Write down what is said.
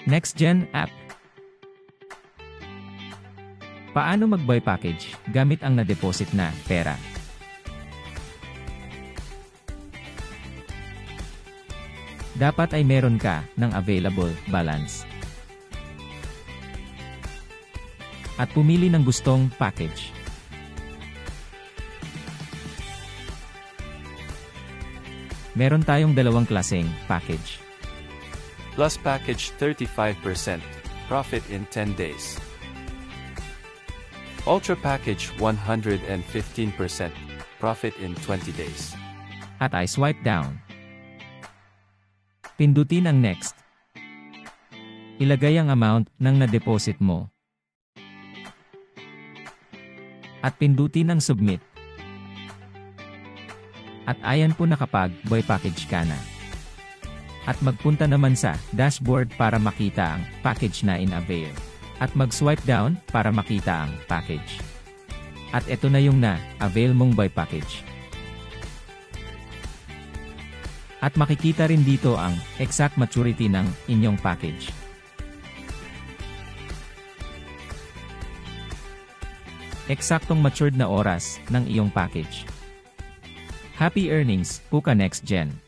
NextGen app. Paano mag-buy package gamit ang na-deposit na pera? Dapat ay meron ka ng available balance. At pumili ng gustong package. Meron tayong dalawang klaseng package. Plus package 35%, profit in 10 days. Ultra package 115%, profit in 20 days. At I swipe down. Pindutin ang next. Ilagay ang amount ng na-deposit mo. At pindutin ang submit. At ayan po nakapag-buy package ka na. At magpunta naman sa dashboard para makita ang package na in-avail. At mag-swipe down para makita ang package. At ito na yung na-avail mong buy package. At makikita rin dito ang exact maturity ng inyong package. Eksaktong matured na oras ng iyong package. Happy earnings, Puka NextGen!